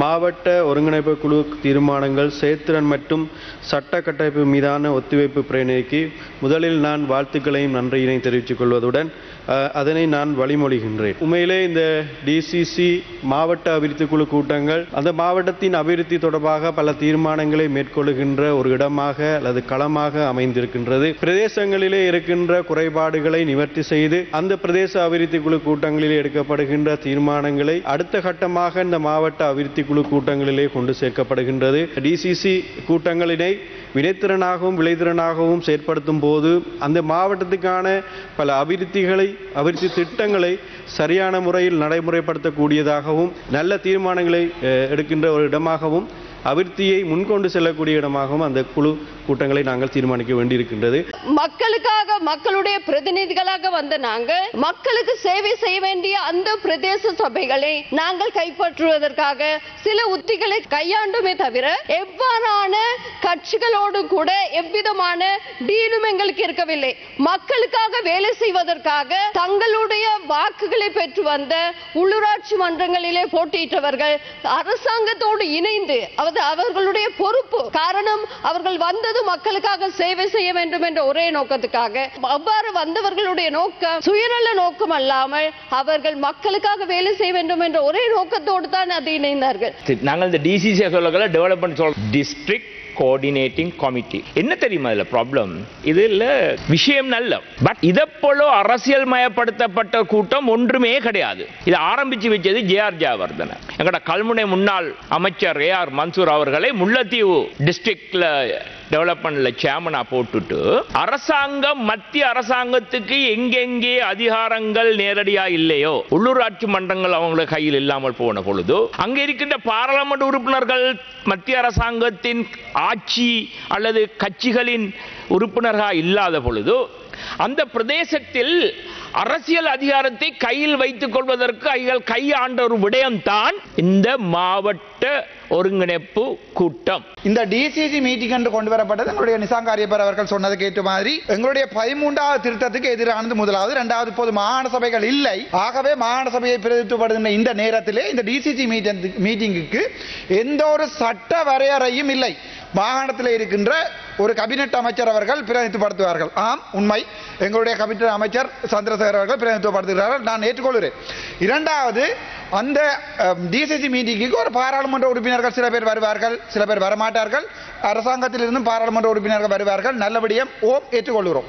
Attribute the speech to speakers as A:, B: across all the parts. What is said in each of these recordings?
A: மாவட்ட ஒருங்கிணைப்பு குழு தீர்மானங்கள் செயற்திறன் மற்றும் சட்ட கட்டமைப்பு மீதான ஒத்திவைப்பு பிரேரணைக்கு முதலில் நான் வாழ்த்துக்களையும் நன்றியினை தெரிவித்துக் கொள்வதுடன் அதனை நான் வழிமொழிகின்றேன். உண்மையிலே இந்த டிசிசி மாவட்ட அபிவிருத்தி குழு கூட்டங்கள் அந்த மாவட்டத்தின் அபிவிருத்தி தொடர்பாக பல தீர்மானங்களை மேற்கொள்ளுகின்ற ஒரு இடமாக அல்லது களமாக அமைந்திருக்கின்றது. பிரதேசங்களிலே இருக்கின்ற குறைபாடுகளை நிவர்த்தி செய்து அந்த பிரதேச அபிவிருத்தி குழு கூட்டங்களிலே எடுக்கப்படுகின்ற தீர்மானங்களை அடுத்த கட்டமாக இந்த மாவட்ட அபிவிருத்தி குழு கூட்டங்களிலே கொண்டு சேர்க்கப்படுகின்றது. டிசிசி கூட்டங்களினை வினைத்திறனாகவும் விளைத்திறனாகவும் செயற்படுத்தும் போது அந்த மாவட்டத்துக்கான பல அபிவிருத்தி திட்டங்களை சரியான முறையில் நடைமுறைப்படுத்தக்கூடியதாகவும் நல்ல தீர்மானங்களை எடுக்கின்ற ஒரு இடமாகவும் அபிவிருத்தியை முன்கொண்டு செல்லக்கூடிய இடமாகவும் அந்த குழு கூட்டங்களை நாங்கள் தீர்மானிக்க வேண்டியிருக்கின்றது.
B: மக்களுக்காக மக்களுடைய பிரதிநிதிகளாக வந்த நாங்கள் மக்களுக்கு சேவை செய்ய வேண்டிய அந்த பிரதேச சபைகளை நாங்கள் கைப்பற்றுவதற்காக சில உத்திகளை கையாண்டுமே தவிர எவ்வாறான கட்சிகளோடு கூட எவ்விதமான டீலும் எங்களுக்கு இருக்கவில்லை. மக்களுக்காக வேலை செய்வதற்காக தங்களுடைய வாக்குகளை பெற்று வந்த உள்ளூராட்சி மன்றங்களிலே போட்டியிட்டவர்கள் அரசாங்கத்தோடு இணைந்து அவர்களுடைய பொறுப்பு காரணம் அவர்கள் வந்தது மக்களுக்காக சேவை செய்ய வேண்டும் என்ற ஒரே நோக்கத்துக்காக அவ்வாறு வந்தவர்களுடைய நோக்கம் சுயநல நோக்கம் அல்லாமல் அவர்கள் மக்களுக்காக வேலை செய்ய வேண்டும் என்ற ஒரே நோக்கத்தோடு தான் அது இணைந்தார்கள்.
C: நாங்கள் இந்த டிசிசி சொல்லல டெவலப்மெண்ட் டிஸ்ட்ரிக்ட் கோஆர்டினேட்டிங் கமிட்டி என்ன தெரியுமா இதுல ப்ராப்ளம்? இதுல விஷயம் நல்ல பட் இதை போல அரசியல் மயப்படுத்தப்பட்ட கூட்டம் ஒன்றுமே கிடையாது. இதை ஆரம்பிச்சு வச்சது ஜே.ஆர். ஜெயவர்தன. எங்கட கல்முனை முன்னாள் அமைச்சர் ஏ.ஆர். மன்சூர் அவர்களை முல்லைத்தீவு டிஸ்ட்ரிக்ட்ல டெவலப்மெண்ட்ல சேர்மனா போட்டுட்டு அரசாங்கம் மத்திய அரசாங்கத்துக்கு எங்கெங்கே அதிகாரங்கள் நேரடியா இல்லையோ உள்ளூராட்சி மன்றங்கள் அவங்களுக்கு கையில் இல்லாமல் போன பொழுது அங்க இருக்கின்ற பாராளுமன்ற உறுப்பினர்கள் மத்திய அரசாங்கத்தின் ஆட்சி அல்லது கட்சிகளின் உறுப்பினர்களாக இல்லாத பொழுது அந்த பிரதேசத்தில் அரசியல் அதிகாரத்தை கையில் வைத்துக் கொள்வதற்கு கையாண்ட ஒரு விடயம்தான் இந்த மாவட்ட ஒருங்கிணைப்பு கூட்டம்.
D: இந்த டிசிசி மீட்டிங் என்று கொண்டு வரப்பட்டது எங்களுடைய நிசாங் காரியப்பர் அவர்கள் சொன்னது கேட்ட மாதிரி எங்களுடைய 13வது திருத்தத்துக்கு எதிரானது முதலாவது. இரண்டாவது இப்போது மாகாண சபைகள் இல்லை. ஆகவே மாகாண சபையை பிரதிநிதித்துவப்படுகின்ற இந்த நேரத்திலே இந்த டிசிசி மீட்டிங்குக்கு எந்த ஒரு சட்ட வரையறையும் இல்லை. மாகாணத்தில் இருக்கின்ற ஒரு கேபினட் அமைச்சர் அவர்கள் பிரதிநிதித்துவப்படுத்துவார்கள். ஆம், உண்மை. எங்களுடைய கேபினட் அமைச்சர் சந்திரசேகர் அவர்கள் பிரதிநிதித்துவப்படுத்துகிறார்கள், நான் ஏற்றுக்கொள்கிறேன். இரண்டாவது, அந்த டிசிசி மீட்டிங்குக்கு ஒரு பாராளுமன்ற உறுப்பினர்கள் சில பேர் வருவார்கள், சில பேர் வரமாட்டார்கள். அரசாங்கத்தில் இருந்தும் பாராளுமன்ற உறுப்பினர்கள் வருவார்கள். நல்லபடியும் ஏற்றுக்கொள்கிறோம்.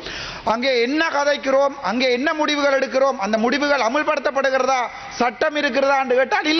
D: அங்கே என்ன கதைக்கிறோம், அங்கே என்ன முடிவுகள் எடுக்கிறோம், அந்த முடிவுகள் அமுல்படுத்தப்படுகிறதா, சட்டம் இருக்கிறதா என்று கேட்டால்